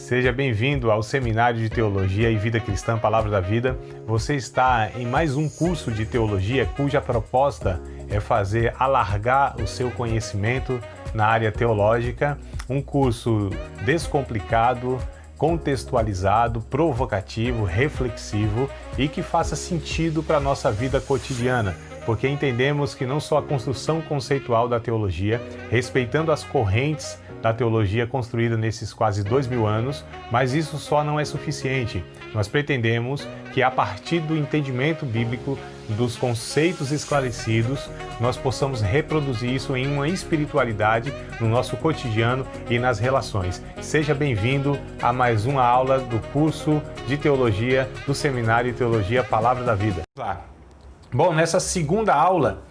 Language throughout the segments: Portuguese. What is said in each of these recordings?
Seja bem-vindo ao Seminário de Teologia e Vida Cristã, Palavra da Vida. Você está em mais um curso de teologia cuja proposta é fazer alargar o seu conhecimento na área teológica. Um curso descomplicado, contextualizado, provocativo, reflexivo e que faça sentido para a nossa vida cotidiana, porque entendemos que não só a construção conceitual da teologia, respeitando as correntes da teologia construída nesses quase 2000 anos, mas isso só não é suficiente. Nós pretendemos que a partir do entendimento bíblico, dos conceitos esclarecidos, nós possamos reproduzir isso em uma espiritualidade no nosso cotidiano e nas relações. Seja bem-vindo a mais uma aula do curso de teologia do Seminário de Teologia Palavra da Vida. Bom, nessa segunda aula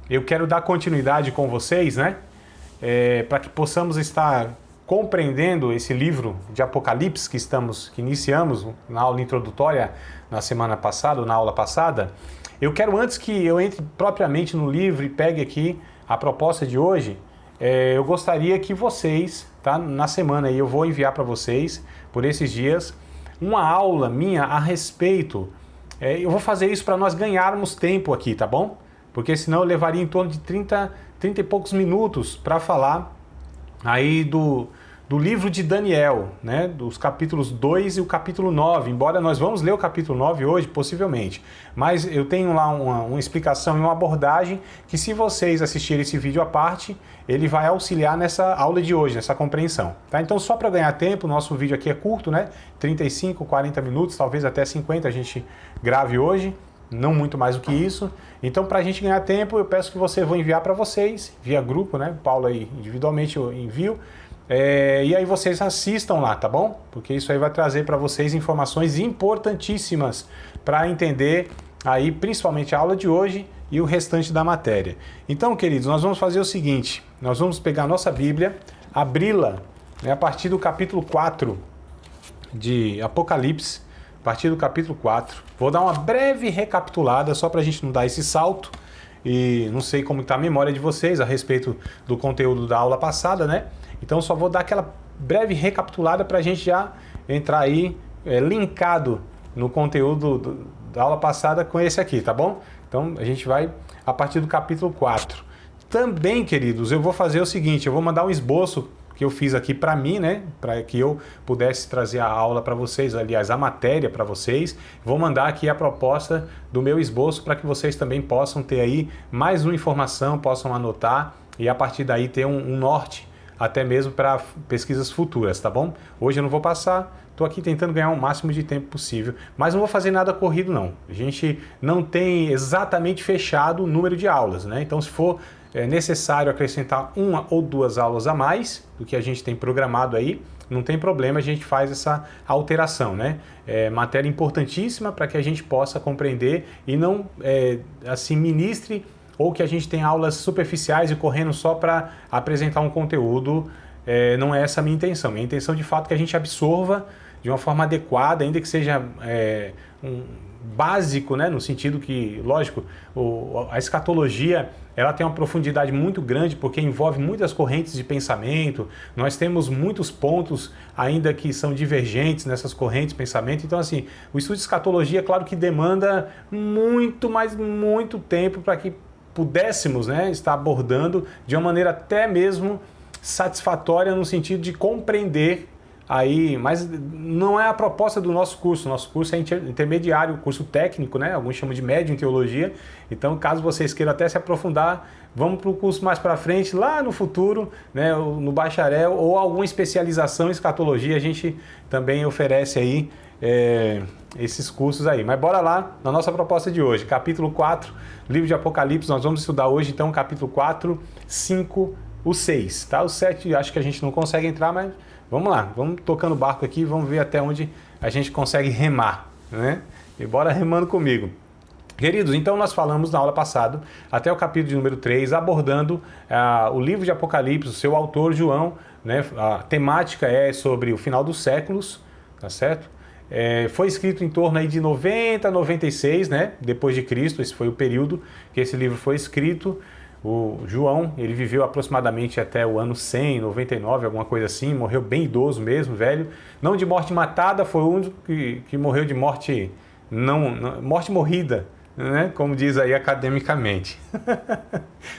eu quero dar continuidade com vocês, para que possamos estar compreendendo esse livro de Apocalipse que iniciamos na aula introdutória na semana passada, na aula passada. Eu quero, antes que eu entre propriamente no livro e pegue aqui a proposta de hoje, eu gostaria que vocês, na semana aí eu vou enviar para vocês, por esses dias, uma aula minha a respeito. Eu vou fazer isso para nós ganharmos tempo aqui, tá bom? Porque senão eu levaria em torno de 30 e poucos minutos para falar aí do livro de Daniel, dos capítulos 2 e o capítulo 9, embora nós vamos ler o capítulo 9 hoje, possivelmente. Mas eu tenho lá uma explicação e uma abordagem que, se vocês assistirem esse vídeo à parte, ele vai auxiliar nessa aula de hoje, nessa compreensão. Tá? Então, só para ganhar tempo, o nosso vídeo aqui é curto, 35, 40 minutos, talvez até 50 a gente grave hoje, não muito mais do que isso. Então, para a gente ganhar tempo, eu peço que vou enviar para vocês, via grupo, o Paulo aí individualmente eu envio, e aí vocês assistam lá, tá bom? Porque isso aí vai trazer para vocês informações importantíssimas para entender aí principalmente a aula de hoje e o restante da matéria. Então, queridos, nós vamos fazer o seguinte, nós vamos pegar a nossa Bíblia, abri-la a partir do capítulo 4 de Apocalipse, a partir do capítulo 4. Vou dar uma breve recapitulada só para a gente não dar esse salto, e não sei como está a memória de vocês a respeito do conteúdo da aula passada, Então só vou dar aquela breve recapitulada para a gente já entrar aí linkado no conteúdo da aula passada com esse aqui, tá bom? Então a gente vai a partir do capítulo 4. Também, queridos, eu vou fazer o seguinte, eu vou mandar um esboço que eu fiz aqui para mim, para que eu pudesse trazer a aula para vocês, aliás, a matéria para vocês. Vou mandar aqui a proposta do meu esboço para que vocês também possam ter aí mais uma informação, possam anotar e a partir daí ter um norte até mesmo para pesquisas futuras, tá bom? Hoje eu não vou passar, estou aqui tentando ganhar o máximo de tempo possível, mas não vou fazer nada corrido não. A gente não tem exatamente fechado o número de aulas, Então se for necessário acrescentar uma ou duas aulas a mais do que a gente tem programado aí, não tem problema, a gente faz essa alteração, Matéria importantíssima para que a gente possa compreender e não assim ministre ou que a gente tenha aulas superficiais e correndo só para apresentar um conteúdo. Não é essa a minha intenção. Minha intenção de fato é que a gente absorva de uma forma adequada, ainda que seja básico, no sentido que, lógico, a escatologia ela tem uma profundidade muito grande porque envolve muitas correntes de pensamento, nós temos muitos pontos ainda que são divergentes nessas correntes de pensamento, então assim, o estudo de escatologia, claro que demanda muito, mas muito tempo para que pudéssemos estar abordando de uma maneira até mesmo satisfatória no sentido de compreender aí, mas não é a proposta do nosso curso. Nosso curso é intermediário, curso técnico, Alguns chamam de médio em teologia. Então, caso vocês queiram até se aprofundar, vamos para o curso mais para frente, lá no futuro, no bacharel ou alguma especialização em escatologia, a gente também oferece aí esses cursos aí. Mas bora lá na nossa proposta de hoje, capítulo 4, livro de Apocalipse. Nós vamos estudar hoje então capítulo 4, 5, o 6, tá? O 7 acho que a gente não consegue entrar, mas vamos lá, vamos tocando o barco aqui, vamos ver até onde a gente consegue remar, E bora remando comigo. Queridos, então nós falamos na aula passada, até o capítulo de número 3, abordando o livro de Apocalipse, o seu autor João, A temática é sobre o final dos séculos, tá certo? Foi escrito em torno aí de 90 a 96, depois de Cristo, esse foi o período que esse livro foi escrito. O João, ele viveu aproximadamente até o ano 100, 99, alguma coisa assim, morreu bem idoso mesmo, velho. Não de morte matada, foi o único que morreu de morte, morte morrida, né? Como diz aí academicamente.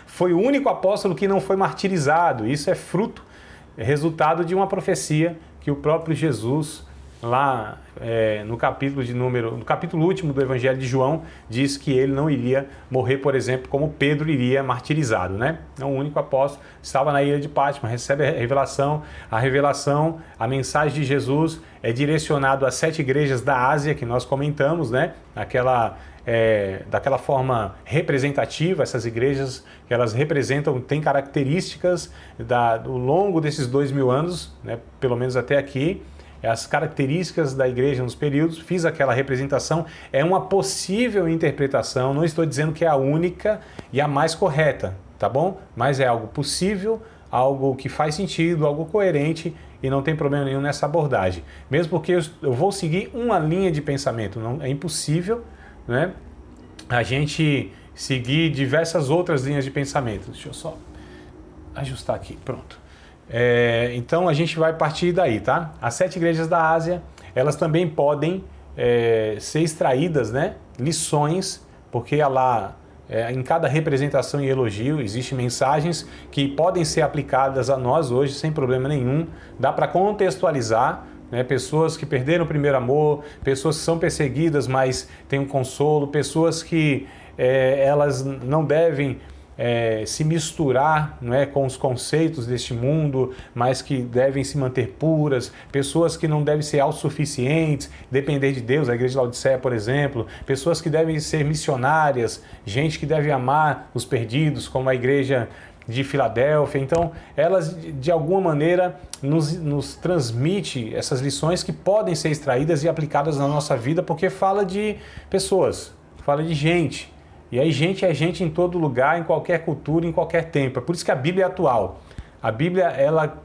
Foi o único apóstolo que não foi martirizado. Isso é fruto, resultado de uma profecia que o próprio Jesus, lá no capítulo último do Evangelho de João, diz que ele não iria morrer, por exemplo, como Pedro iria martirizado, né? Então, o único apóstolo estava na ilha de Patmos, recebe a revelação, a mensagem de Jesus é direcionado às 7 igrejas da Ásia que nós comentamos, né? Daquela forma representativa, essas igrejas que elas representam, têm características do longo desses 2000 anos, né? Pelo menos até aqui, as características da igreja nos períodos, fiz aquela representação, é uma possível interpretação, não estou dizendo que é a única e a mais correta, tá bom? Mas é algo possível, algo que faz sentido, algo coerente e não tem problema nenhum nessa abordagem. Mesmo porque eu vou seguir uma linha de pensamento, não, é impossível, né, a gente seguir diversas outras linhas de pensamento. Deixa eu só ajustar aqui, pronto. Então a gente vai partir daí, tá? As 7 igrejas da Ásia, elas também podem ser extraídas, né, lições, porque lá em cada representação e elogio existem mensagens que podem ser aplicadas a nós hoje sem problema nenhum. Dá para contextualizar, né, pessoas que perderam o primeiro amor, pessoas que são perseguidas, mas têm um consolo, pessoas que elas não devem se misturar, não é, com os conceitos deste mundo, mas que devem se manter puras, pessoas que não devem ser autossuficientes, depender de Deus, a igreja de Laodiceia, por exemplo, pessoas que devem ser missionárias, gente que deve amar os perdidos, como a igreja de Filadélfia. Então, elas de alguma maneira nos transmite essas lições que podem ser extraídas e aplicadas na nossa vida, porque fala de pessoas, fala de gente. E aí gente é gente em todo lugar, em qualquer cultura, em qualquer tempo. É por isso que a Bíblia é atual. A Bíblia,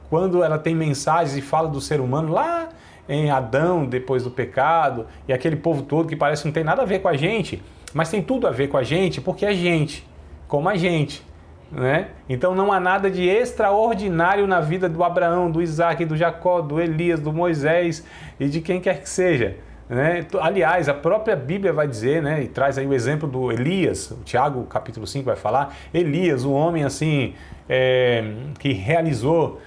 quando ela tem mensagens e fala do ser humano lá em Adão, depois do pecado, e aquele povo todo que parece que não tem nada a ver com a gente, mas tem tudo a ver com a gente, porque é gente, como a gente, né? Então não há nada de extraordinário na vida do Abraão, do Isaac, do Jacó, do Elias, do Moisés e de quem quer que seja. Né? Aliás, a própria Bíblia vai dizer, né, e traz aí o exemplo do Elias, o Tiago capítulo 5 vai falar, Elias, um homem assim, que realizou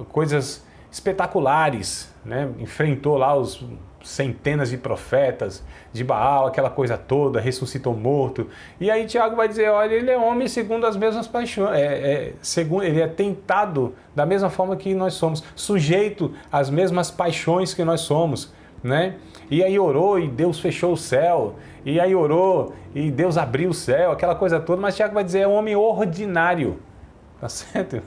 coisas espetaculares, né? Enfrentou lá os centenas de profetas de Baal, aquela coisa toda, ressuscitou morto. E aí Tiago vai dizer, olha, ele é homem segundo as mesmas paixões, ele é tentado da mesma forma que nós somos, sujeito às mesmas paixões que nós somos, né? E aí orou e Deus fechou o céu, e aí orou e Deus abriu o céu, aquela coisa toda, mas Tiago vai dizer, é um homem ordinário, tá certo?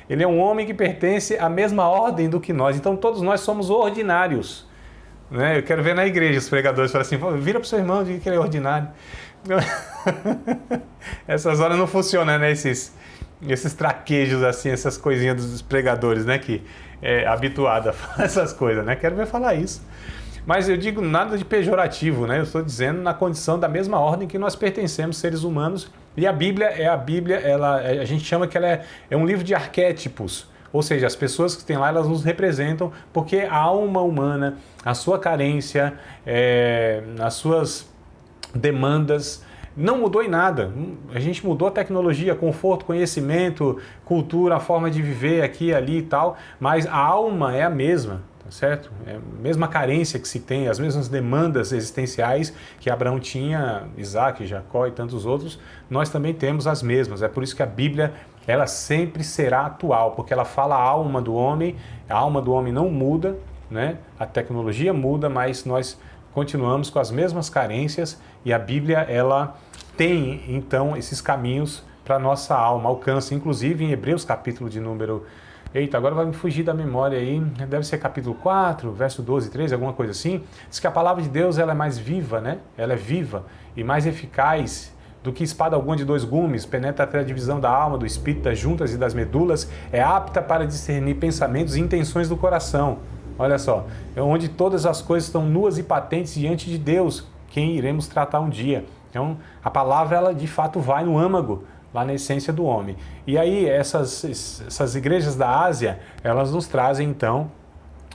Ele é um homem que pertence à mesma ordem do que nós, então todos nós somos ordinários, né? Eu quero ver na igreja os pregadores falam assim, vira para o seu irmão, diga que ele é ordinário. Essas horas não funcionam, né? Esses traquejos assim, essas coisinhas dos pregadores, né? Que é habituado a falar essas coisas, né? Quero ver falar isso. Mas eu digo nada de pejorativo, né? Eu estou dizendo na condição da mesma ordem que nós pertencemos, seres humanos. E a Bíblia, a gente chama que ela é um livro de arquétipos. Ou seja, as pessoas que tem lá, elas nos representam, porque a alma humana, a sua carência, as suas demandas, não mudou em nada. A gente mudou a tecnologia, conforto, conhecimento, cultura, a forma de viver aqui, ali e tal, mas a alma é a mesma. Certo? É a mesma carência que se tem, as mesmas demandas existenciais que Abraão tinha, Isaac, Jacó e tantos outros, nós também temos as mesmas. É por isso que a Bíblia, ela sempre será atual, porque ela fala a alma do homem não muda, né? A tecnologia muda, mas nós continuamos com as mesmas carências e a Bíblia, ela tem então esses caminhos para a nossa alma, alcança, inclusive em Hebreus capítulo de número... Eita, agora vai me fugir da memória aí, deve ser capítulo 4, verso 12 e 13, alguma coisa assim. Diz que a palavra de Deus, ela é mais viva, né? Ela é viva e mais eficaz do que espada alguma de 2 gumes, penetra até a divisão da alma, do espírito, das juntas e das medulas, é apta para discernir pensamentos e intenções do coração. Olha só, é onde todas as coisas estão nuas e patentes diante de Deus, quem iremos tratar um dia. Então, a palavra, ela de fato vai no âmago, lá na essência do homem. E aí essas igrejas da Ásia, elas nos trazem então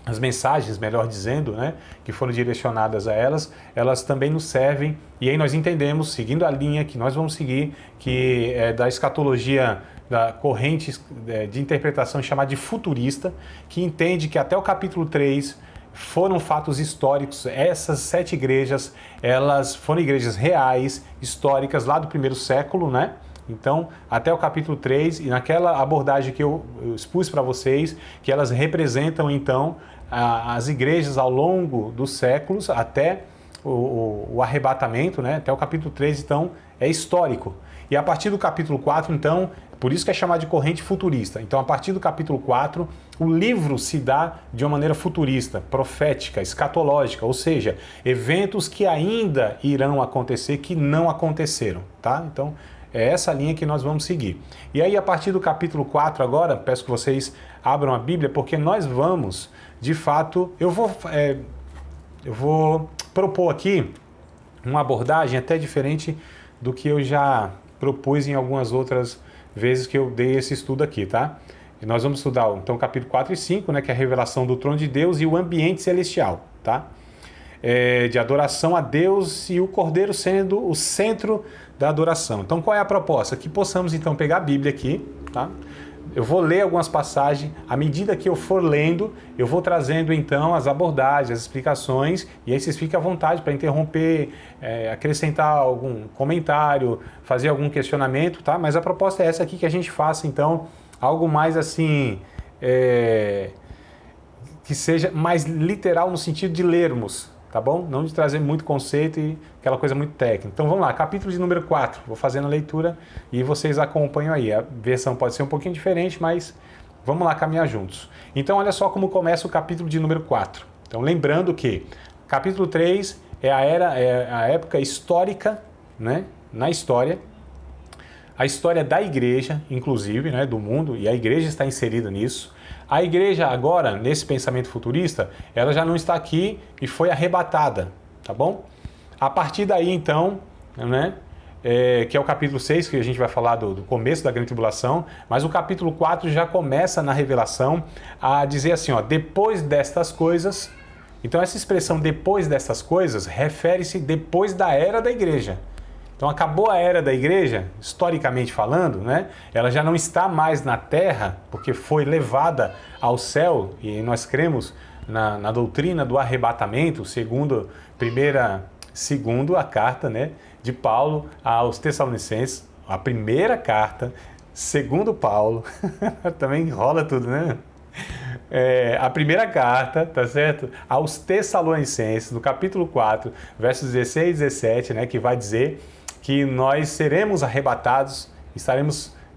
as mensagens, melhor dizendo, né, que foram direcionadas a elas também nos servem, e aí nós entendemos, seguindo a linha que nós vamos seguir, que é da escatologia, da corrente de interpretação chamada de futurista, que entende que até o capítulo 3 foram fatos históricos. Essas 7 igrejas, elas foram igrejas reais, históricas, lá do primeiro século, né? Então, até o capítulo 3, e naquela abordagem que eu expus para vocês, que elas representam, então, as igrejas ao longo dos séculos, até o arrebatamento, né? Até o capítulo 3, então, é histórico. E a partir do capítulo 4, então, por isso que é chamado de corrente futurista. Então, a partir do capítulo 4, o livro se dá de uma maneira futurista, profética, escatológica, ou seja, eventos que ainda irão acontecer, que não aconteceram, tá? Então, é essa linha que nós vamos seguir. E aí, a partir do capítulo 4 agora, peço que vocês abram a Bíblia, porque nós vamos, de fato, eu vou propor aqui uma abordagem até diferente do que eu já propus em algumas outras vezes que eu dei esse estudo aqui, tá? E nós vamos estudar, então, capítulo 4 e 5, né, que é a revelação do trono de Deus e o ambiente celestial, tá? De adoração a Deus e o Cordeiro sendo o centro da adoração. Então, qual é a proposta? Que possamos, então, pegar a Bíblia aqui, tá? Eu vou ler algumas passagens, à medida que eu for lendo, eu vou trazendo, então, as abordagens, as explicações, e aí vocês fiquem à vontade para interromper, acrescentar algum comentário, fazer algum questionamento, tá? Mas a proposta é essa aqui, que a gente faça, então, algo mais assim, que seja mais literal no sentido de lermos, tá bom? Não de trazer muito conceito e aquela coisa muito técnica. Então vamos lá, capítulo de número 4, vou fazendo a leitura e vocês acompanham aí. A versão pode ser um pouquinho diferente, mas vamos lá caminhar juntos. Então olha só como começa o capítulo de número 4. Então lembrando que capítulo 3 é a época histórica, né? Na história, a história da igreja, inclusive, né, do mundo, e a igreja está inserida nisso. A igreja agora, nesse pensamento futurista, ela já não está aqui e foi arrebatada, tá bom? A partir daí, então, né, que é o capítulo 6, que a gente vai falar do começo da grande tribulação, mas o capítulo 4 já começa na revelação a dizer assim, ó, depois destas coisas. Então essa expressão depois destas coisas refere-se depois da era da igreja. Então acabou a era da igreja, historicamente falando, né? Ela já não está mais na terra, porque foi levada ao céu, e nós cremos na doutrina do arrebatamento, segundo a carta, né, de Paulo aos Tessalonicenses, a primeira carta, segundo Paulo, também enrola tudo, né? A primeira carta, tá certo? Aos Tessalonicenses, no capítulo 4, versos 16 e 17, né, que vai dizer que nós seremos arrebatados,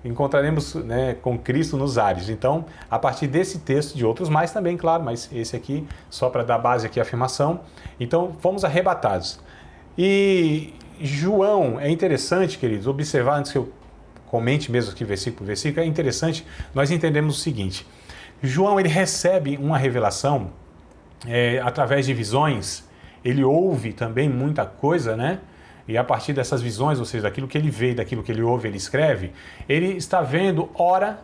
encontraremos, né, com Cristo nos ares. Então, a partir desse texto, de outros mais também, claro, mas esse aqui, só para dar base aqui à afirmação. Então, fomos arrebatados. E João, é interessante, queridos, observar, antes que eu comente mesmo aqui versículo por versículo, é interessante nós entendemos o seguinte. João, ele recebe uma revelação através de visões, ele ouve também muita coisa, né? E a partir dessas visões, ou seja, daquilo que ele vê, daquilo que ele ouve, ele escreve, ele está vendo, ora,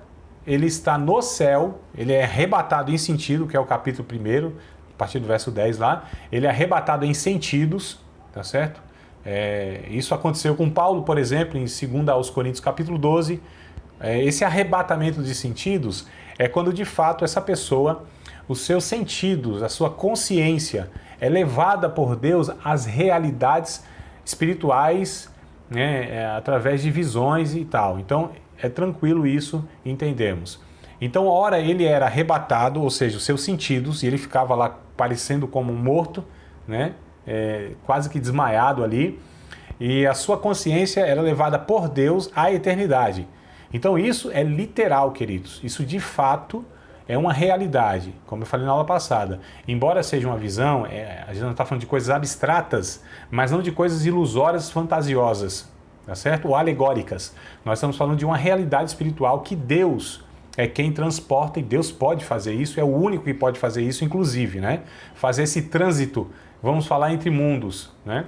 ele está no céu, ele é arrebatado em sentido, que é o capítulo 1, a partir do verso 10 lá, ele é arrebatado em sentidos, tá certo? Isso aconteceu com Paulo, por exemplo, em 2 aos Coríntios, capítulo 12. Esse arrebatamento de sentidos é quando, de fato, essa pessoa, os seus sentidos, a sua consciência é levada por Deus às realidades espirituais, né, através de visões e tal. Então, é tranquilo isso, entendemos. Então, ora, ele era arrebatado, ou seja, os seus sentidos, e ele ficava lá parecendo como um morto, né, quase que desmaiado ali, e a sua consciência era levada por Deus à eternidade. Então, isso é literal, queridos. Isso, de fato, é uma realidade, como eu falei na aula passada. Embora seja uma visão, a gente não está falando de coisas abstratas, mas não de coisas ilusórias, fantasiosas, tá certo? Ou alegóricas. Nós estamos falando de uma realidade espiritual que Deus é quem transporta, e Deus pode fazer isso, é o único que pode fazer isso, inclusive, né? Fazer esse trânsito, vamos falar, entre mundos, né?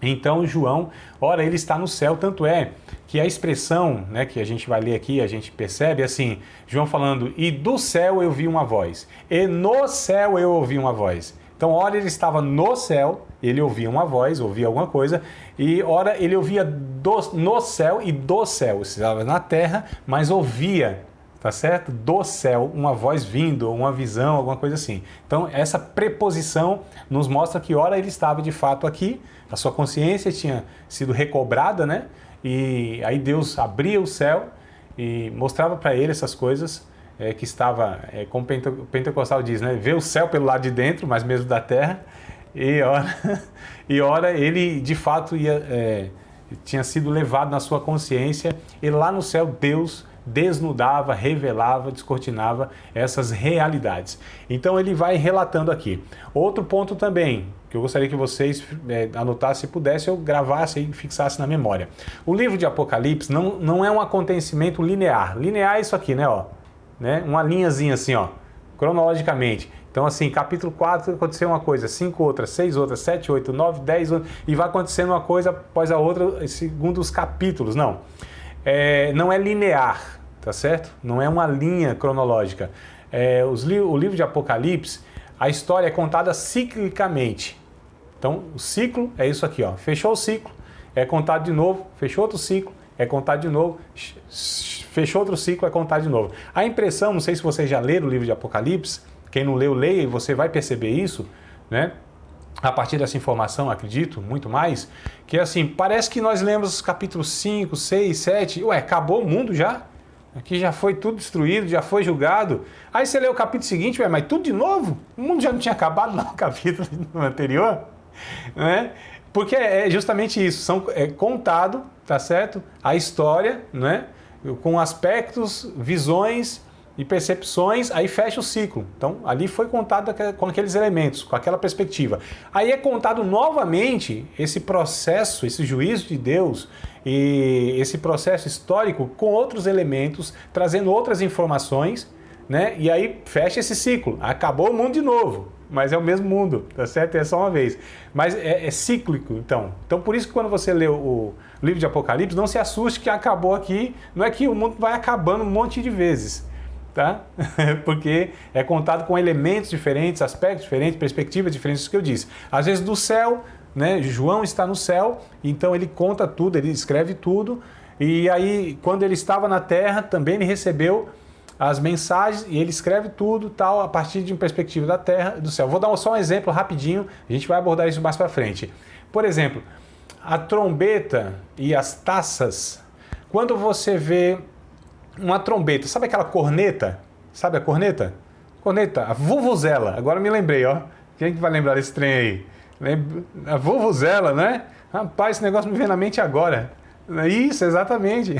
Então João, ora, ele está no céu, tanto é que a expressão, né, que a gente vai ler aqui, a gente percebe assim, João falando, e do céu eu vi uma voz, e no céu eu ouvi uma voz. Então, ora ele estava no céu, ele ouvia uma voz, ouvia alguma coisa, e ora ele ouvia no céu e do céu, estava na terra, mas ouvia, tá certo? Do céu, uma voz vindo, uma visão, alguma coisa assim. Então, essa preposição nos mostra que ora ele estava de fato aqui, a sua consciência tinha sido recobrada, né? E aí Deus abria o céu e mostrava para ele essas coisas que estava, como o pentecostal diz, né? Ver o céu pelo lado de dentro, mas mesmo da terra. E ora ele de fato tinha sido levado na sua consciência e lá no céu Deus desnudava, revelava, descortinava essas realidades. Então ele vai relatando aqui. Outro ponto também, que eu gostaria que vocês anotassem, se pudesse, eu gravasse e fixasse na memória. O livro de Apocalipse não é um acontecimento linear. Linear é isso aqui, né? Ó, né? Uma linhazinha assim, ó, cronologicamente. Então assim, capítulo 4 aconteceu uma coisa, 5 outras, 6 outras, 7, 8, 9, 10 outras, e vai acontecendo uma coisa após a outra, segundo os capítulos. Não. Não é linear, tá certo? Não é uma linha cronológica. O livro de Apocalipse, a história é contada ciclicamente. Então, o ciclo é isso aqui, ó. Fechou o ciclo, é contado de novo. Fechou outro ciclo, é contado de novo. Fechou outro ciclo, é contado de novo. A impressão, não sei se vocês já leram o livro de Apocalipse, quem não leu, leia e você vai perceber isso, né? A partir dessa informação, acredito, muito mais, que assim, parece que nós lemos os capítulos 5, 6, 7, acabou o mundo já? Aqui já foi tudo destruído, já foi julgado. Aí você lê o capítulo seguinte, mas tudo de novo? O mundo já não tinha acabado no capítulo anterior? Né? Porque é justamente isso, é contado, tá certo? A história, né? Com aspectos, visões e percepções, aí fecha o ciclo. Então, ali foi contado com aqueles elementos, com aquela perspectiva. Aí é contado novamente esse processo, esse juízo de Deus e esse processo histórico com outros elementos, trazendo outras informações, né? E aí fecha esse ciclo. Acabou o mundo de novo, mas é o mesmo mundo, tá certo? É só uma vez. Mas é cíclico, então. Então, por isso que quando você lê o livro de Apocalipse, não se assuste que acabou aqui. Não é que o mundo vai acabando um monte de vezes. Tá? Porque é contado com elementos diferentes, aspectos diferentes, perspectivas diferentes, isso que eu disse. Às vezes do céu, né? João está no céu, então ele conta tudo, ele escreve tudo, e aí quando ele estava na terra, também ele recebeu as mensagens e ele escreve tudo, tal, a partir de uma perspectiva da terra e do céu. Vou dar só um exemplo rapidinho, a gente vai abordar isso mais para frente. Por exemplo, a trombeta e as taças, quando você vê uma trombeta, sabe aquela corneta? Sabe a corneta? Corneta, a vuvuzela. Agora me lembrei, ó. Quem que vai lembrar desse trem aí? A vuvuzela, né? Rapaz, esse negócio me vem na mente agora. Isso, exatamente.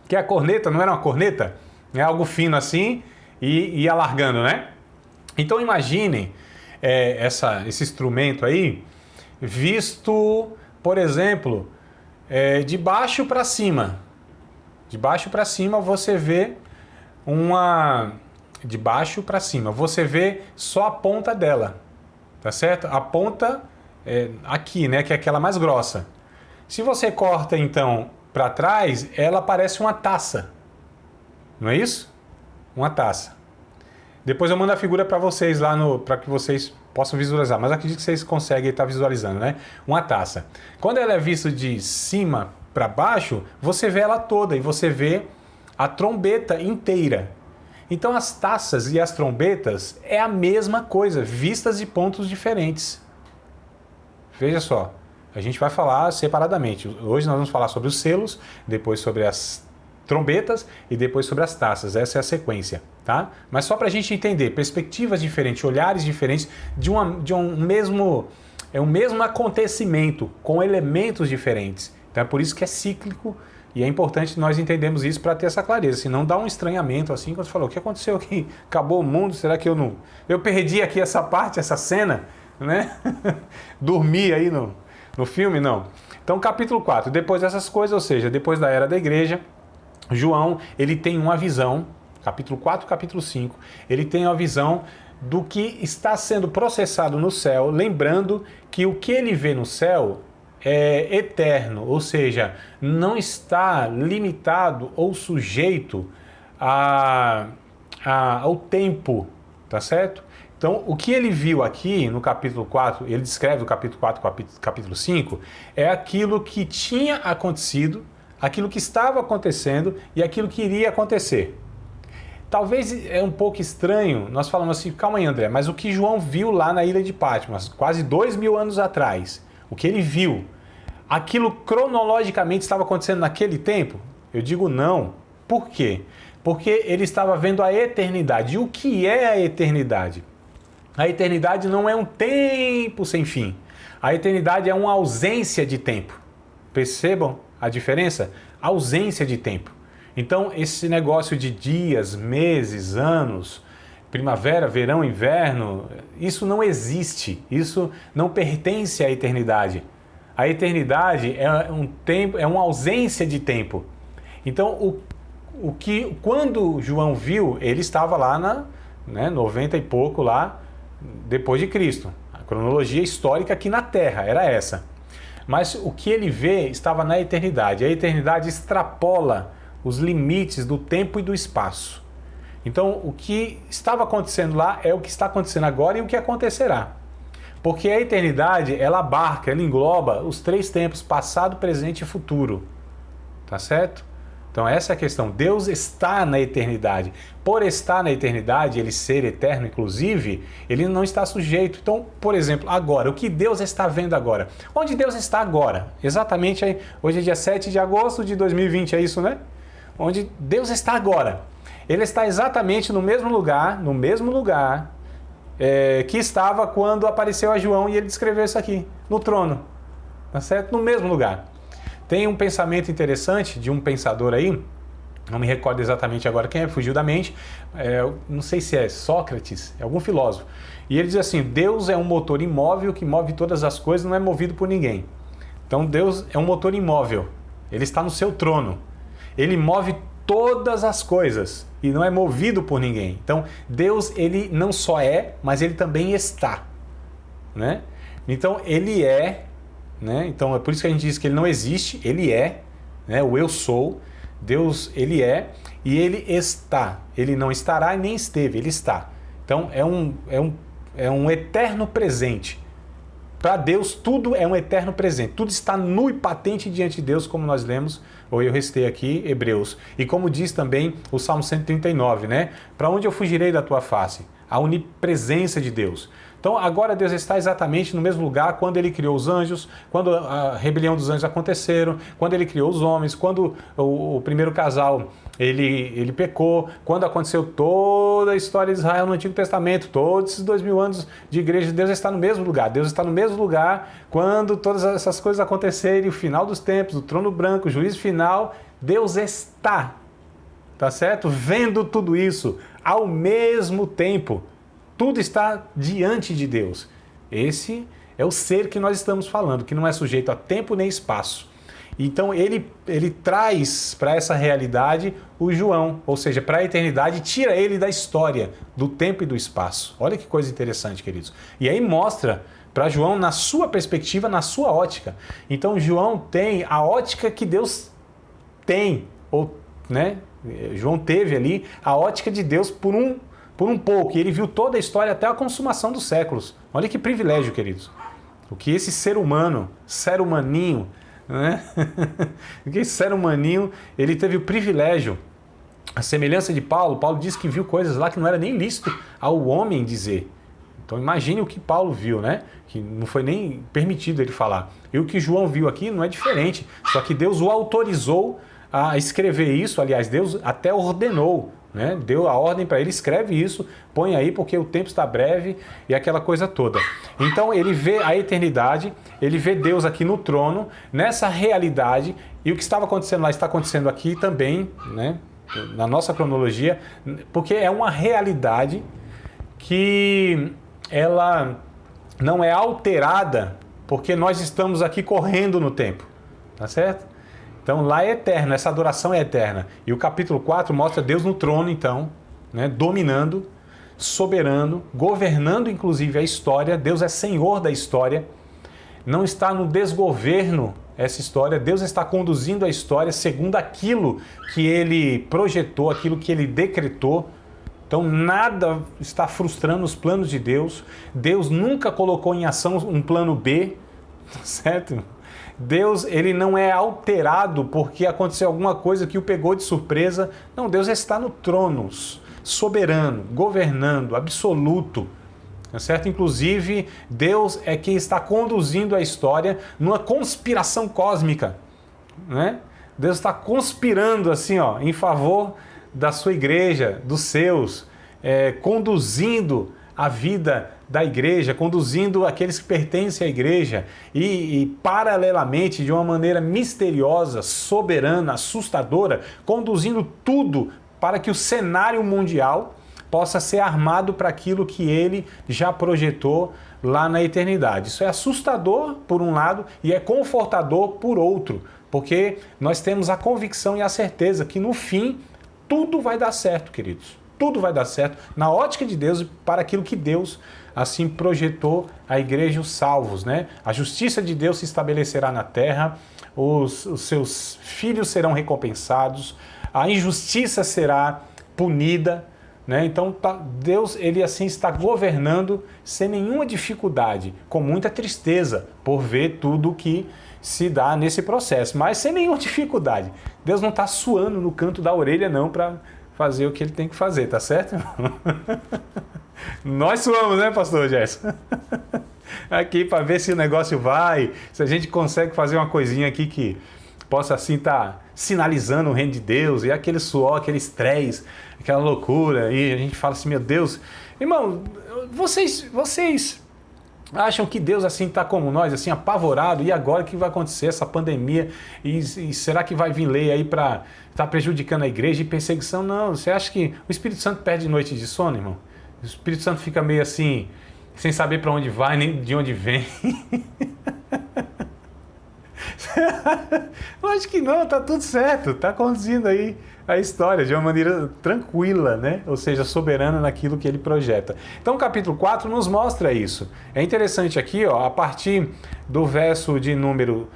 Que a corneta não era uma corneta? É algo fino assim e ia largando, né? Então imaginem esse instrumento aí visto, por exemplo, de baixo para cima. De baixo para cima você vê de baixo para cima você vê só a ponta dela, tá certo? A ponta aqui, né, que é aquela mais grossa. Se você corta então para trás, ela parece uma taça, não é isso? Uma taça. Depois eu mando a figura para vocês lá para que vocês possam visualizar, mas acredito que vocês conseguem estar visualizando, né? Uma taça. Quando ela é vista de cima para baixo, você vê ela toda e você vê a trombeta inteira. Então as taças e as trombetas é a mesma coisa, vistas de pontos diferentes. Veja só, a gente vai falar separadamente. Hoje nós vamos falar sobre os selos, depois sobre as trombetas e depois sobre as taças. Essa é a sequência, tá? Mas só para a gente entender, perspectivas diferentes, olhares diferentes de um mesmo acontecimento com elementos diferentes. Então é por isso que é cíclico e é importante nós entendermos isso para ter essa clareza. Senão dá um estranhamento assim, quando você falou, o que aconteceu aqui? Acabou o mundo? Será que eu perdi aqui essa parte, essa cena? Né? Dormi aí no filme? Não. Então capítulo 4, depois dessas coisas, ou seja, depois da era da igreja, João, ele tem uma visão, capítulo 4, capítulo 5, ele tem uma visão do que está sendo processado no céu, lembrando que o que ele vê no céu é eterno, ou seja, não está limitado ou sujeito ao tempo, tá certo? Então, o que ele viu aqui no capítulo 4, ele descreve o capítulo 4 com o capítulo 5, é aquilo que tinha acontecido, aquilo que estava acontecendo e aquilo que iria acontecer. Talvez é um pouco estranho, nós falamos assim, calma aí André, mas o que João viu lá na ilha de Patmos, quase 2000 anos atrás, o que ele viu, aquilo cronologicamente estava acontecendo naquele tempo? Eu digo não. Por quê? Porque ele estava vendo a eternidade. E o que é a eternidade? A eternidade não é um tempo sem fim. A eternidade é uma ausência de tempo. Percebam a diferença? Ausência de tempo. Então, esse negócio de dias, meses, anos, primavera, verão, inverno, isso não existe. Isso não pertence à eternidade. A eternidade é um tempo, é uma ausência de tempo. Então, quando João viu, ele estava lá 90 e pouco lá depois de Cristo. A cronologia histórica aqui na Terra era essa. Mas o que ele vê estava na eternidade. A eternidade extrapola os limites do tempo e do espaço. Então, o que estava acontecendo lá é o que está acontecendo agora e o que acontecerá. Porque a eternidade, ela abarca, ela engloba os 3 tempos, passado, presente e futuro. Tá certo? Então essa é a questão. Deus está na eternidade. Por estar na eternidade, ele ser eterno, inclusive, ele não está sujeito. Então, por exemplo, agora, o que Deus está vendo agora? Onde Deus está agora? Exatamente aí, hoje é dia 7 de agosto de 2020, é isso, né? Onde Deus está agora. Ele está exatamente no mesmo lugar que estava quando apareceu a João e ele descreveu isso aqui, no trono. Tá certo? No mesmo lugar. Tem um pensamento interessante de um pensador aí, não me recordo exatamente agora quem é, fugiu da mente, não sei se é Sócrates, é algum filósofo. E ele diz assim, Deus é um motor imóvel que move todas as coisas, não é movido por ninguém. Então Deus é um motor imóvel, ele está no seu trono, ele move todas as coisas e não é movido por ninguém. Então Deus, ele não só é, mas ele também está, né? Então ele é, né? Então é por isso que a gente diz que ele não existe, ele é, né? O eu sou, Deus ele é e ele está, ele não estará e nem esteve, ele está. Então é um eterno presente. Para Deus tudo é um eterno presente, tudo está nu e patente diante de Deus, como nós lemos, ou eu recitei aqui, Hebreus. E como diz também o Salmo 139, né? Para onde eu fugirei da tua face? A onipresença de Deus. Então agora Deus está exatamente no mesmo lugar quando ele criou os anjos, quando a rebelião dos anjos aconteceram, quando ele criou os homens, quando o primeiro casal ele pecou, quando aconteceu toda a história de Israel no Antigo Testamento, todos esses 2000 anos de igreja, Deus está no mesmo lugar. Deus está no mesmo lugar quando todas essas coisas acontecerem, o final dos tempos, o trono branco, o juízo final, Deus está, tá certo? Vendo tudo isso ao mesmo tempo. Tudo está diante de Deus. Esse é o ser que nós estamos falando, que não é sujeito a tempo nem espaço. Então ele traz para essa realidade o João, ou seja, para a eternidade, tira ele da história, do tempo e do espaço. Olha que coisa interessante, queridos. E aí mostra para João na sua perspectiva, na sua ótica. Então João tem a ótica que Deus tem, ou, né? João teve ali a ótica de Deus por um pouco, e ele viu toda a história até a consumação dos séculos. Olha que privilégio, queridos. O que esse ser humaninho, né? O que esse ser humaninho, ele teve o privilégio, a semelhança de Paulo diz que viu coisas lá que não era nem lícito ao homem dizer. Então imagine o que Paulo viu, né? Que não foi nem permitido ele falar. E o que João viu aqui não é diferente, só que Deus o autorizou a escrever isso, aliás, Deus até ordenou, né? Deu a ordem para ele, escreve isso, põe aí porque o tempo está breve e aquela coisa toda. Então ele vê a eternidade, ele vê Deus aqui no trono, nessa realidade, e o que estava acontecendo lá está acontecendo aqui também, né? Na nossa cronologia, porque é uma realidade que ela não é alterada porque nós estamos aqui correndo no tempo, tá certo? Então lá é eterno, essa adoração é eterna. E o capítulo 4 mostra Deus no trono, então, né, dominando, soberano, governando inclusive a história. Deus é Senhor da história. Não está no desgoverno essa história. Deus está conduzindo a história segundo aquilo que Ele projetou, aquilo que Ele decretou. Então nada está frustrando os planos de Deus. Deus nunca colocou em ação um plano B, certo? Deus, ele não é alterado porque aconteceu alguma coisa que o pegou de surpresa. Não, Deus está no trono, soberano, governando, absoluto, certo? Inclusive, Deus é quem está conduzindo a história numa conspiração cósmica, né? Deus está conspirando assim, ó, em favor da sua igreja, dos seus, conduzindo a vida da igreja, conduzindo aqueles que pertencem à igreja e paralelamente, de uma maneira misteriosa, soberana, assustadora, conduzindo tudo para que o cenário mundial possa ser armado para aquilo que ele já projetou lá na eternidade. Isso é assustador por um lado e é confortador por outro, porque nós temos a convicção e a certeza que no fim tudo vai dar certo, queridos. Tudo vai dar certo na ótica de Deus para aquilo que Deus assim projetou a igreja e os salvos, né? A justiça de Deus se estabelecerá na terra, os seus filhos serão recompensados, a injustiça será punida, né? Então Deus, ele assim está governando sem nenhuma dificuldade, com muita tristeza por ver tudo que se dá nesse processo, mas sem nenhuma dificuldade. Deus não está suando no canto da orelha não para fazer o que ele tem que fazer, tá certo? Nós suamos, né, pastor Gerson? Aqui para ver se o negócio vai, se a gente consegue fazer uma coisinha aqui que possa assim estar sinalizando o reino de Deus, e aquele suor, aquele estresse, aquela loucura, e a gente fala assim, meu Deus, irmão, vocês acham que Deus assim está como nós, assim apavorado, e agora o que vai acontecer, essa pandemia, e será que vai vir lei aí para estar prejudicando a igreja e perseguição? Não, você acha que o Espírito Santo perde noite de sono, irmão? O Espírito Santo fica meio assim, sem saber para onde vai, nem de onde vem. Eu acho que não, tá tudo certo, tá conduzindo aí a história de uma maneira tranquila, né? Ou seja, soberana naquilo que ele projeta. Então o capítulo 4 nos mostra isso. É interessante aqui, ó, a partir do verso de número,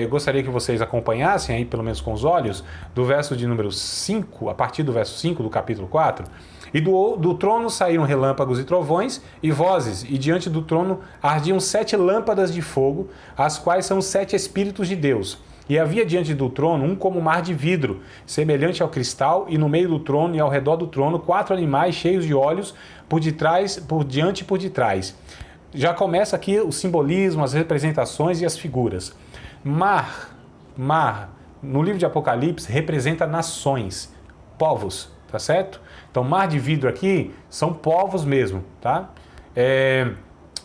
gostaria que vocês acompanhassem aí, pelo menos com os olhos, do verso de número 5, a partir do verso 5 do capítulo 4, e do trono saíram relâmpagos e trovões e vozes, e diante do trono ardiam 7 lâmpadas de fogo, as quais são 7 Espíritos de Deus. E havia diante do trono um como mar de vidro, semelhante ao cristal, e no meio do trono e ao redor do trono 4 animais cheios de olhos, por diante e por detrás. Já começa aqui o simbolismo, as representações e as figuras. Mar, no livro de Apocalipse, representa nações, povos, tá certo? Então, mar de vidro aqui são povos mesmo, tá?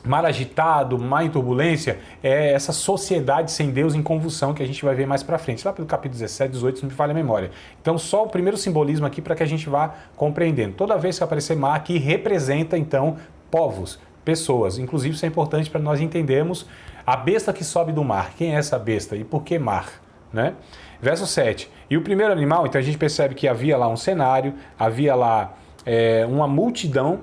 Mar agitado, mar em turbulência, é essa sociedade sem Deus em convulsão que a gente vai ver mais pra frente, lá pelo capítulo 17, 18, se não me falha a memória. Então, só o primeiro simbolismo aqui para que a gente vá compreendendo. Toda vez que aparecer mar aqui, representa, então, povos, pessoas. Inclusive, isso é importante para nós entendermos a besta que sobe do mar. Quem é essa besta e por que mar, né? Verso 7. E o primeiro animal, então a gente percebe que havia lá um cenário, havia lá uma multidão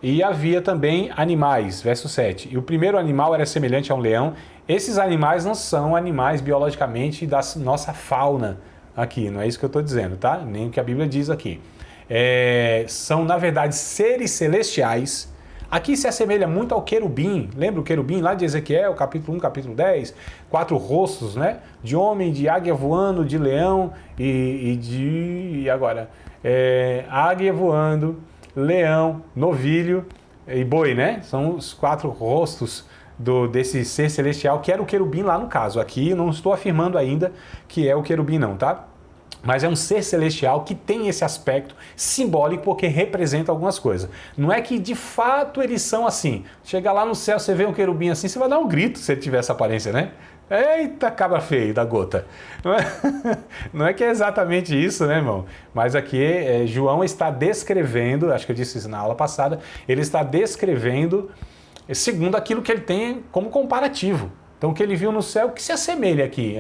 e havia também animais. Verso 7. E o primeiro animal era semelhante a um leão. Esses animais não são animais biologicamente da nossa fauna aqui, não é isso que eu estou dizendo, tá? Nem o que a Bíblia diz aqui. São, na verdade, seres celestiais. Aqui se assemelha muito ao querubim, lembra o querubim lá de Ezequiel, capítulo 1, capítulo 10? 4 rostos, né? De homem, de águia voando, de leão e agora? Águia voando, leão, novilho e boi, né? São os 4 rostos desse ser celestial, que era o querubim lá no caso. Aqui não estou afirmando ainda que é o querubim não, tá? Mas é um ser celestial que tem esse aspecto simbólico porque representa algumas coisas. Não é que de fato eles são assim. Chegar lá no céu, você vê um querubim assim, você vai dar um grito se ele tiver essa aparência, né? Eita, cabra feio da gota. Não é que é exatamente isso, né, irmão? Mas aqui João está descrevendo, acho que eu disse isso na aula passada, ele está descrevendo segundo aquilo que ele tem como comparativo. Então o que ele viu no céu, que se assemelha aqui.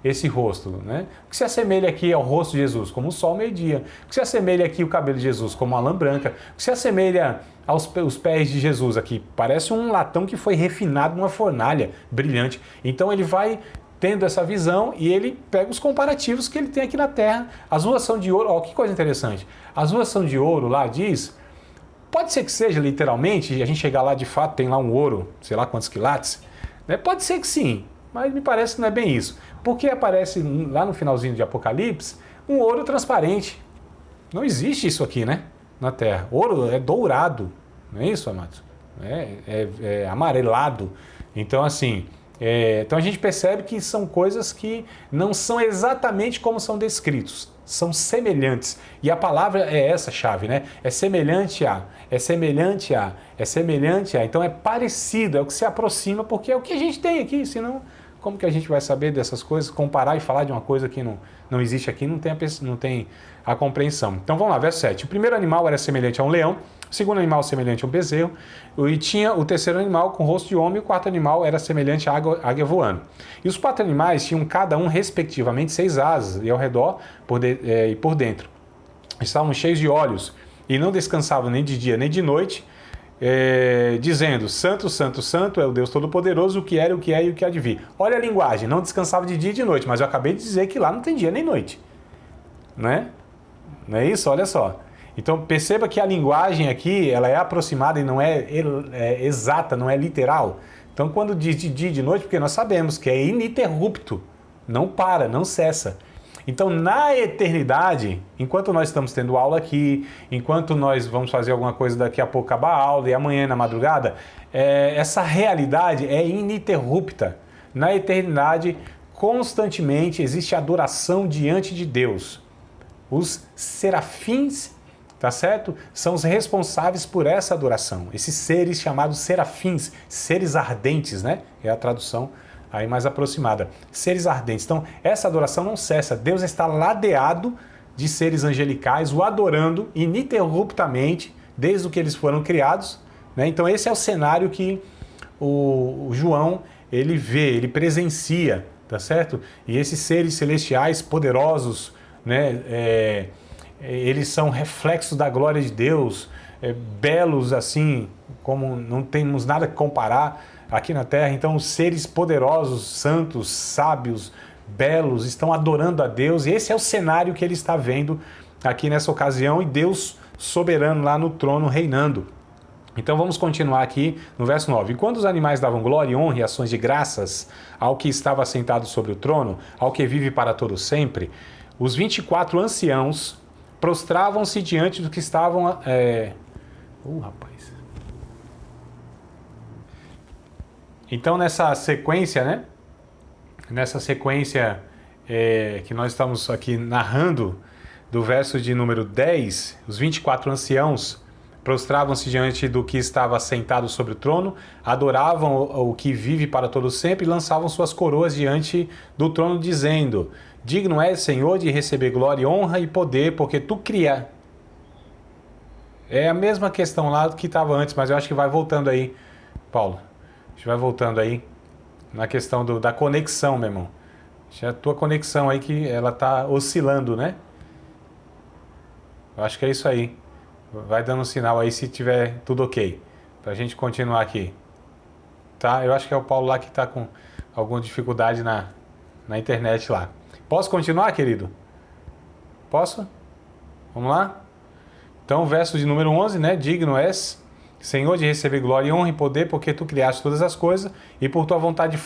esse rosto, né? O que se assemelha aqui ao rosto de Jesus? Como o sol meio-dia. O que se assemelha aqui o cabelo de Jesus? Como a lã branca. O que se assemelha aos pés de Jesus aqui? Parece um latão que foi refinado numa fornalha brilhante. Então ele vai tendo essa visão e ele pega os comparativos que ele tem aqui na Terra. As ruas são de ouro. Ó, que coisa interessante. As ruas são de ouro lá, diz... Pode ser que seja literalmente, e a gente chegar lá de fato, tem lá um ouro, sei lá quantos quilates, né? Pode ser que sim, mas me parece que não é bem isso. Porque aparece lá no finalzinho de Apocalipse um ouro transparente. Não existe isso aqui, né? Na Terra. Ouro é dourado, não é isso, amados? É amarelado. Então, assim, então a gente percebe que são coisas que não são exatamente como são descritos. São semelhantes. E a palavra é essa chave, né? É semelhante a, é semelhante a, é semelhante a. Então é parecido, é o que se aproxima, porque é o que a gente tem aqui. Senão, como que a gente vai saber dessas coisas? Comparar e falar de uma coisa que não existe aqui, não tem a compreensão. Então vamos lá, verso 7. O primeiro animal era semelhante a um leão, o segundo animal semelhante a um bezerro, e tinha o terceiro animal com rosto de homem, e o quarto animal era semelhante à águia voando. E os 4 animais tinham cada um, respectivamente, 6 asas, e ao redor e por dentro. Estavam cheios de olhos, e não descansavam nem de dia nem de noite, dizendo, Santo, Santo, Santo é o Deus Todo-Poderoso, o que era, o que é e o que há de vir. Olha a linguagem, não descansava de dia e de noite, mas eu acabei de dizer que lá não tem dia nem noite. Né? Não é isso? Olha só. Então perceba que a linguagem aqui, ela é aproximada e não é exata, não é literal. Então quando diz de dia e de noite, porque nós sabemos que é ininterrupto, não para, não cessa. Então na eternidade, enquanto nós estamos tendo aula aqui, enquanto nós vamos fazer alguma coisa daqui a pouco acabar a aula e amanhã na madrugada, essa realidade é ininterrupta. Na eternidade, constantemente existe adoração diante de Deus. Os serafins, tá certo? São os responsáveis por essa adoração. Esses seres chamados serafins, seres ardentes, né? É a tradução aí mais aproximada. Seres ardentes. Então, essa adoração não cessa. Deus está ladeado de seres angelicais, o adorando ininterruptamente, desde o que eles foram criados, né? Então, esse é o cenário que o João, ele vê, ele presencia, tá certo? E esses seres celestiais poderosos, né? Eles são reflexos da glória de Deus, belos assim, como não temos nada que comparar aqui na Terra. Então os seres poderosos, santos, sábios, belos, estão adorando a Deus, e esse é o cenário que ele está vendo aqui nessa ocasião, e Deus soberano lá no trono reinando. Então vamos continuar aqui no verso 9. E quando os animais davam glória, honra e ações de graças ao que estava sentado sobre o trono, ao que vive para todo sempre, os 24 anciãos prostravam-se diante do que estavam... rapaz. Então nessa sequência, né? Nessa sequência que nós estamos aqui narrando, do verso de número 10, os 24 anciãos prostravam-se diante do que estava sentado sobre o trono, adoravam o que vive para todo sempre e lançavam suas coroas diante do trono, dizendo: digno és, Senhor, de receber glória, honra e poder, porque tu cria. É a mesma questão lá que estava antes, mas eu acho que vai voltando aí, Paulo. A gente vai voltando aí na questão da conexão, meu irmão. A tua conexão aí que ela está oscilando, né? Eu acho que é isso aí. Vai dando um sinal aí se tiver tudo ok, pra gente continuar aqui. Tá? Eu acho que é o Paulo lá que está com alguma dificuldade na internet lá. Posso continuar, querido? Posso? Vamos lá? Então, verso de número 11, né? Digno és, Senhor, de receber glória, honra e poder, porque tu criaste todas as coisas e por tua vontade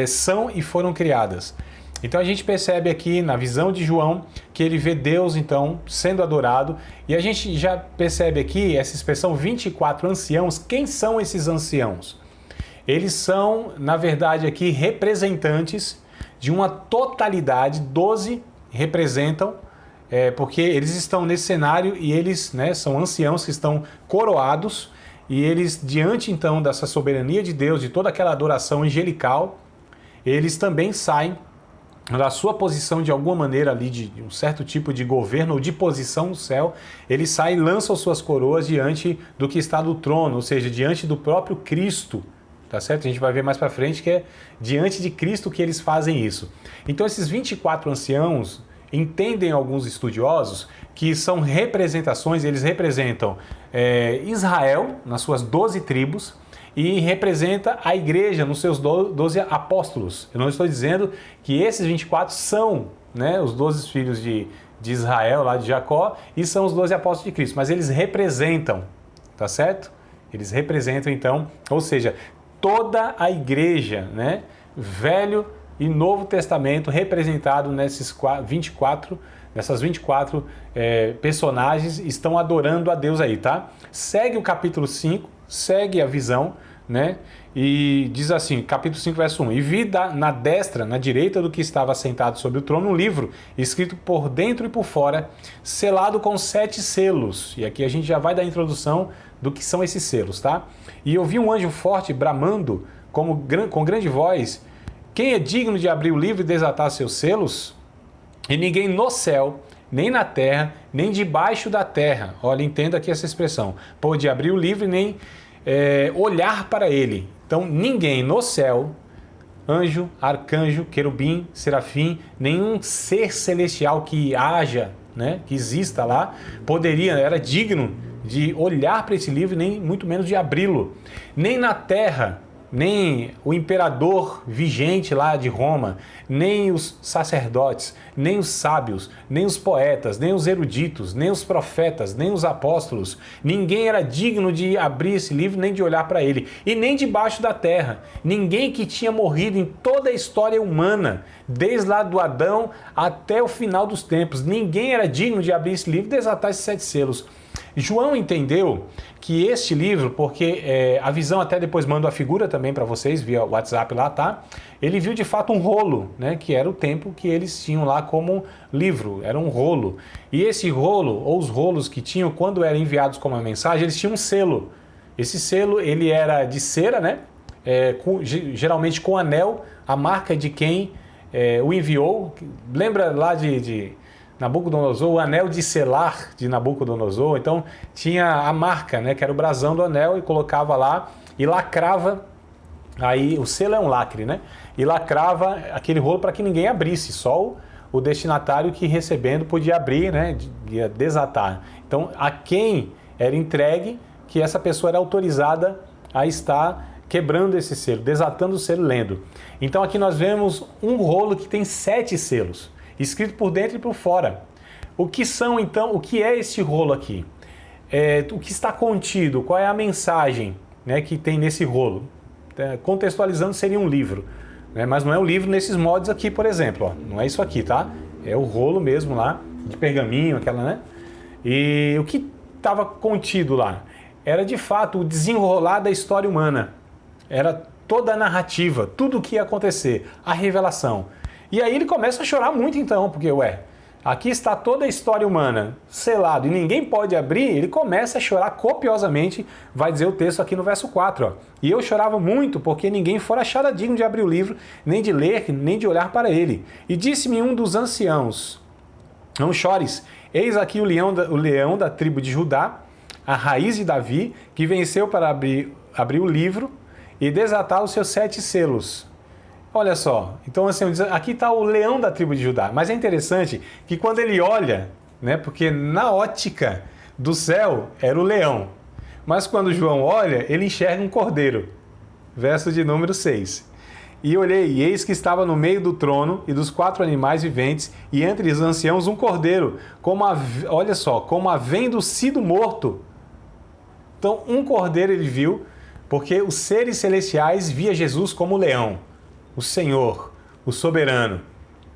são e foram criadas. Então a gente percebe aqui na visão de João que ele vê Deus então sendo adorado, e a gente já percebe aqui essa expressão 24 anciãos. Quem são esses anciãos? Eles são, na verdade, aqui representantes de uma totalidade. 12 representam, porque eles estão nesse cenário e eles, né, são anciãos que estão coroados, e eles, diante então dessa soberania de Deus, de toda aquela adoração angelical, eles também saem da sua posição de alguma maneira ali, de um certo tipo de governo ou de posição no céu. Eles saem e lançam suas coroas diante do que está no trono, ou seja, diante do próprio Cristo, tá certo? A gente vai ver mais para frente que é diante de Cristo que eles fazem isso. Então esses 24 anciãos, entendem alguns estudiosos que são representações, eles representam Israel nas suas 12 tribos e representa a igreja nos seus 12 apóstolos. Eu não estou dizendo que esses 24 são, né, os 12 filhos de Israel, lá de Jacó, e são os 12 apóstolos de Cristo, mas eles representam, tá certo? Eles representam então, ou seja, toda a igreja, né, Velho e Novo Testamento representado nessas 24 personagens estão adorando a Deus aí, tá? Segue o capítulo 5, segue a visão, né? E diz assim, capítulo 5, verso 1: E vi na destra, na direita do que estava sentado sobre o trono, um livro, escrito por dentro e por fora, selado com 7 selos. E aqui a gente já vai dar a introdução do que são esses selos, tá? E eu vi um anjo forte bramando com grande voz: Quem é digno de abrir o livro e desatar seus selos? E ninguém no céu, nem na terra, nem debaixo da terra, olha, entenda aqui essa expressão, pôde abrir o livro e nem olhar para ele. Então, ninguém no céu, anjo, arcanjo, querubim, serafim, nenhum ser celestial que haja, né, que exista lá, era digno de olhar para esse livro, nem muito menos de abri-lo. Nem na terra, nem o imperador vigente lá de Roma, nem os sacerdotes, nem os sábios, nem os poetas, nem os eruditos, nem os profetas, nem os apóstolos. Ninguém era digno de abrir esse livro, nem de olhar para ele. E nem debaixo da terra. Ninguém que tinha morrido em toda a história humana, desde lá do Adão até o final dos tempos. Ninguém era digno de abrir esse livro e desatar esses 7 selos. João entendeu que este livro, porque a visão até depois manda a figura também para vocês via WhatsApp lá, tá? Ele viu de fato um rolo, né? Que era o tempo que eles tinham lá como livro, era um rolo. E esse rolo, ou os rolos que tinham, quando eram enviados como uma mensagem, eles tinham um selo. Esse selo, ele era de cera, né? Geralmente com anel, a marca de quem o enviou. Lembra lá de Nabucodonosor, o anel de selar de Nabucodonosor? Então tinha a marca, né, que era o brasão do anel, e colocava lá e lacrava, aí o selo é um lacre, né, e lacrava aquele rolo para que ninguém abrisse, só o destinatário que recebendo podia abrir, né, ia desatar. Então a quem era entregue, que essa pessoa era autorizada a estar quebrando esse selo, desatando o selo, lendo. Então aqui nós vemos um rolo que tem 7 selos, escrito por dentro e por fora. O que são então, o que é este rolo aqui? O que está contido? Qual é a mensagem, né, que tem nesse rolo? Contextualizando, seria um livro, né, mas não é um livro nesses modos aqui, por exemplo. Ó, não é isso aqui, tá? É o rolo mesmo lá, de pergaminho, aquela, né? E o que estava contido lá? Era de fato o desenrolar da história humana. Era toda a narrativa, tudo o que ia acontecer, a revelação. E aí ele começa a chorar muito então, porque, aqui está toda a história humana selado e ninguém pode abrir. Ele começa a chorar copiosamente, vai dizer o texto aqui no verso 4. Ó. E eu chorava muito, porque ninguém fora achado digno de abrir o livro, nem de ler, nem de olhar para ele. E disse-me um dos anciãos: Não chores, eis aqui o leão da tribo de Judá, a raiz de Davi, que venceu para abrir o livro e desatar os seus 7 selos. Olha só, então assim, aqui está o leão da tribo de Judá, mas é interessante que quando ele olha, né, porque na ótica do céu era o leão, mas quando João olha, ele enxerga um cordeiro, verso de número 6. E olhei, e eis que estava no meio do trono e dos 4 animais viventes, e entre os anciãos um cordeiro, olha só, como havendo sido morto. Então um cordeiro ele viu, porque os seres celestiais via Jesus como leão, o Senhor, o soberano,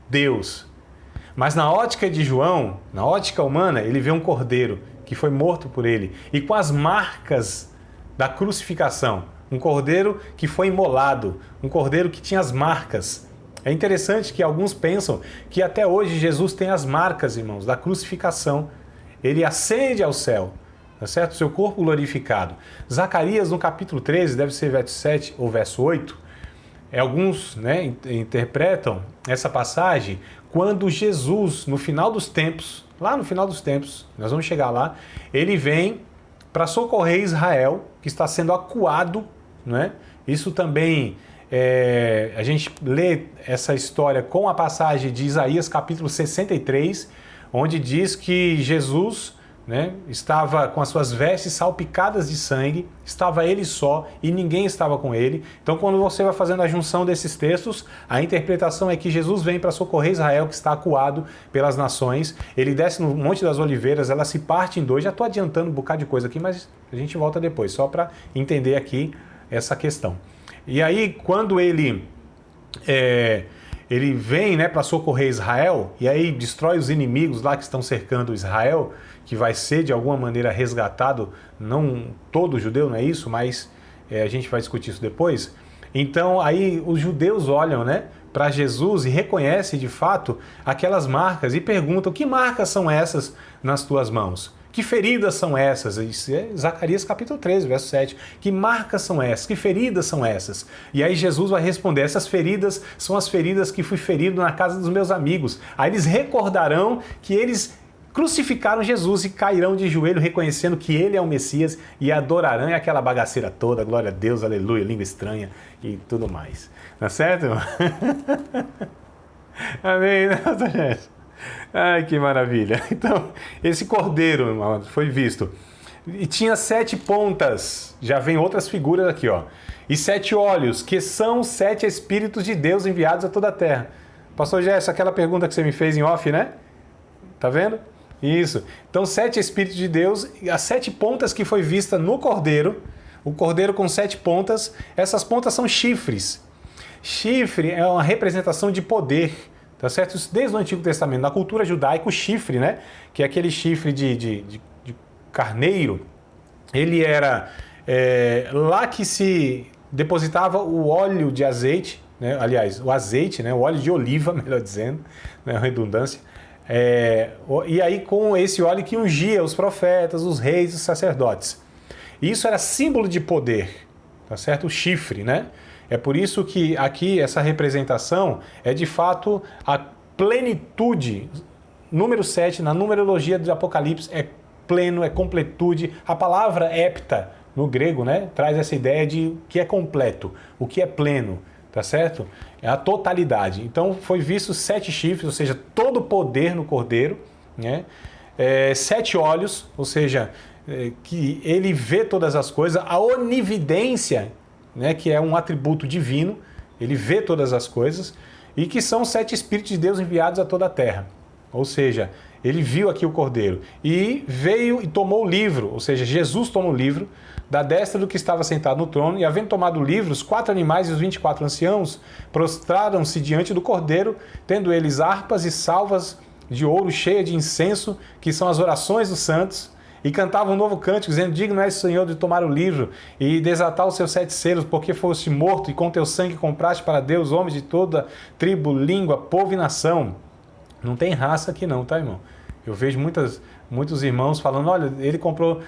Deus. Mas na ótica de João, na ótica humana, ele vê um cordeiro que foi morto por ele e com as marcas da crucificação. Um cordeiro que foi imolado, um cordeiro que tinha as marcas. É interessante que alguns pensam que até hoje Jesus tem as marcas, irmãos, da crucificação. Ele ascende ao céu, tá certo? Seu corpo glorificado. Zacarias, no capítulo 13, deve ser verso 7 ou verso 8, alguns, né, interpretam essa passagem quando Jesus, no final dos tempos, lá no final dos tempos, nós vamos chegar lá, ele vem para socorrer Israel, que está sendo acuado, né, Isso também, a gente lê essa história com a passagem de Isaías capítulo 63, onde diz que Jesus, né, estava com as suas vestes salpicadas de sangue, estava ele só e ninguém estava com ele. Então, quando você vai fazendo a junção desses textos, a interpretação é que Jesus vem para socorrer Israel, que está acuado pelas nações. Ele desce no Monte das Oliveiras, ela se parte em dois. Já estou adiantando um bocado de coisa aqui, mas a gente volta depois, só para entender aqui essa questão. E aí, quando ele vem, né, para socorrer Israel, e aí destrói os inimigos lá que estão cercando Israel, que vai ser de alguma maneira resgatado, não todo judeu, não é isso, mas a gente vai discutir isso depois. Então aí os judeus olham, né, para Jesus e reconhecem de fato aquelas marcas e perguntam: que marcas são essas nas tuas mãos? Que feridas são essas? Isso é Zacarias capítulo 13, verso 7. Que marcas são essas? Que feridas são essas? E aí Jesus vai responder: essas feridas são as feridas que fui ferido na casa dos meus amigos. Aí eles recordarão que eles crucificaram Jesus e cairão de joelho reconhecendo que ele é o Messias e adorarão, e aquela bagaceira toda, glória a Deus, aleluia, língua estranha e tudo mais. Tá certo? Amém, né, gente? Ai, que maravilha. Então, esse cordeiro, irmão, foi visto. E tinha 7 pontas. Já vem outras figuras aqui, ó. E 7 olhos, que são 7 Espíritos de Deus enviados a toda a terra. Pastor Gerson, aquela pergunta que você me fez em off, né? Tá vendo? Isso. Então, 7 Espíritos de Deus, as 7 pontas que foi vista no cordeiro, o cordeiro com 7 pontas, essas pontas são chifres. Chifre é uma representação de poder, tá certo? Isso desde o Antigo Testamento. Na cultura judaica, o chifre, né, que é aquele chifre de carneiro, ele era lá que se depositava o óleo de azeite, né? Aliás, o azeite, né? O óleo de oliva, melhor dizendo, né? Redundância. E aí com esse óleo que ungia os profetas, os reis, os sacerdotes. E isso era símbolo de poder, tá certo? O chifre, né? É por isso que aqui essa representação é de fato a plenitude. Número 7, na numerologia do Apocalipse, é pleno, é completude. A palavra hepta, no grego, né, traz essa ideia de o que é completo, o que é pleno, tá certo? É a totalidade. Então foi visto 7 chifres, ou seja, todo o poder no cordeiro, né? 7 olhos, ou seja, que ele vê todas as coisas. A onividência, né, que é um atributo divino, ele vê todas as coisas, e que são 7 Espíritos de Deus enviados a toda a terra. Ou seja, ele viu aqui o cordeiro e veio e tomou o livro, ou seja, Jesus tomou o livro da destra do que estava sentado no trono, e havendo tomado o livro, os 4 animais e os 24 anciãos prostraram-se diante do cordeiro, tendo eles harpas e salvas de ouro cheia de incenso, que são as orações dos santos, e cantavam um novo cântico, dizendo: digno és, Senhor, de tomar o livro e desatar os seus 7 selos, porque foste morto e com teu sangue compraste para Deus homens de toda tribo, língua, povo e nação. Não tem raça aqui não, tá, irmão? Eu vejo muitos irmãos falando: olha, ele comprou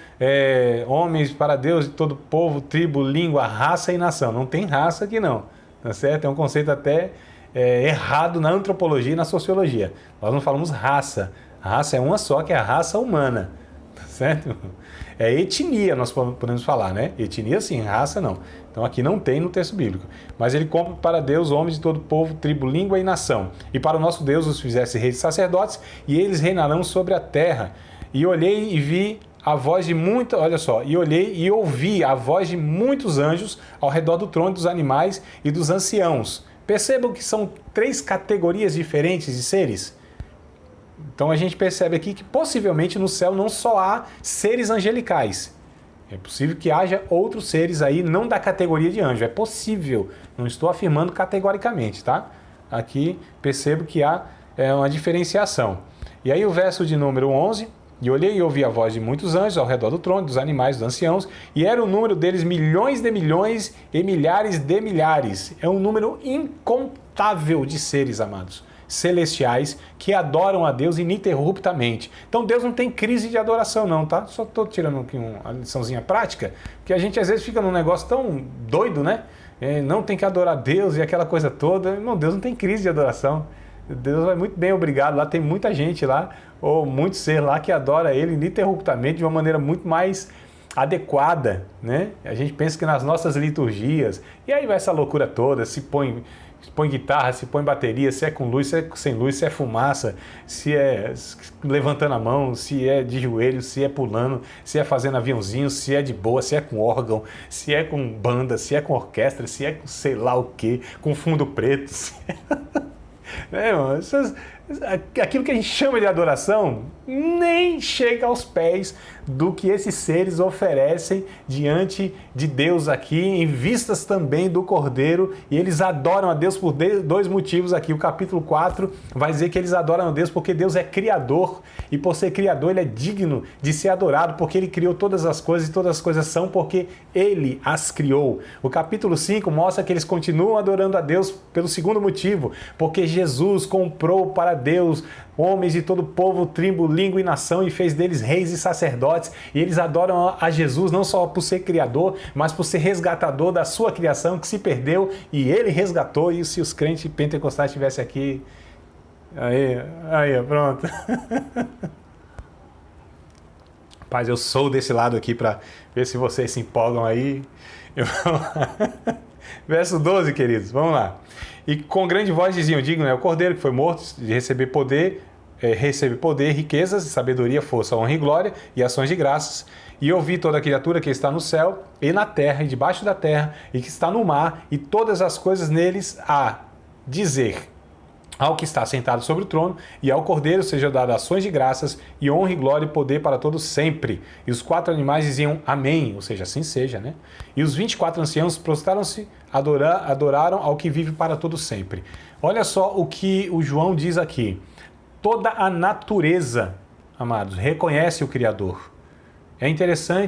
homens para Deus de todo povo, tribo, língua, raça e nação. Não tem raça aqui não, tá certo? É um conceito até errado na antropologia e na sociologia. Nós não falamos raça. A raça é uma só, que é a raça humana. Certo? É etnia, nós podemos falar, né? Etnia sim, raça não. Então aqui não tem no texto bíblico. Mas ele compra para Deus homens de todo povo, tribo, língua e nação. E para o nosso Deus os fizesse reis e sacerdotes, e eles reinarão sobre a terra. E olhei e vi a voz de olhei e ouvi a voz de muitos anjos ao redor do trono dos animais e dos anciãos. Percebam que são 3 categorias diferentes de seres. Então a gente percebe aqui que possivelmente no céu não só há seres angelicais. É possível que haja outros seres aí, não da categoria de anjo. É possível, não estou afirmando categoricamente, tá? Aqui percebo que há uma diferenciação. E aí o verso de número 11: e olhei e ouvi a voz de muitos anjos ao redor do trono, dos animais, dos anciãos, e era o número deles milhões de milhões e milhares de milhares. É um número incontável de seres, amados, celestiais, que adoram a Deus ininterruptamente. Então Deus não tem crise de adoração não, tá? Só estou tirando aqui uma liçãozinha prática, porque a gente às vezes fica num negócio tão doido, né? Não tem que adorar Deus e aquela coisa toda. Irmão, Deus não tem crise de adoração. Deus vai muito bem, obrigado. Lá tem muita gente lá, ou muito ser lá que adora Ele ininterruptamente, de uma maneira muito mais adequada, né? A gente pensa que nas nossas liturgias, e aí vai essa loucura toda, se põe guitarra, se põe bateria, se é com luz, se é sem luz, se é fumaça, se é levantando a mão, se é de joelho, se é pulando, se é fazendo aviãozinho, se é de boa, se é com órgão, se é com banda, se é com orquestra, se é com sei lá o que, com fundo preto. Né, irmão? Aquilo que a gente chama de adoração nem chega aos pés do que esses seres oferecem diante de Deus aqui, em vistas também do Cordeiro, e eles adoram a Deus por dois motivos aqui. O capítulo 4 vai dizer que eles adoram a Deus porque Deus é criador, e por ser criador ele é digno de ser adorado, porque ele criou todas as coisas, e todas as coisas são porque ele as criou. O capítulo 5 mostra que eles continuam adorando a Deus pelo segundo motivo, porque Jesus comprou para Deus homens de todo povo, tribo, língua e nação, e fez deles reis e sacerdotes, e eles adoram a Jesus não só por ser criador, mas por ser resgatador da sua criação que se perdeu, e ele resgatou. E se os crentes pentecostais estivessem aqui, aí, pronto. Paz, eu sou desse lado aqui para ver se vocês se empolgam aí. Verso 12, queridos, vamos lá. E com grande voz diziam, digno é o Cordeiro que foi morto de receber poder, riquezas, sabedoria, força, honra e glória e ações de graças. E ouvi toda criatura que está no céu e na terra e debaixo da terra e que está no mar e todas as coisas neles a dizer ao que está sentado sobre o trono e ao Cordeiro seja dado ações de graças e honra e glória e poder para todos sempre. E os 4 animais diziam amém, ou seja, assim seja, né? E os 24 anciãos prostraram-se, adoraram ao que vive para todos sempre. Olha só o que o João diz aqui. Toda a natureza, amados, reconhece o Criador. É interessante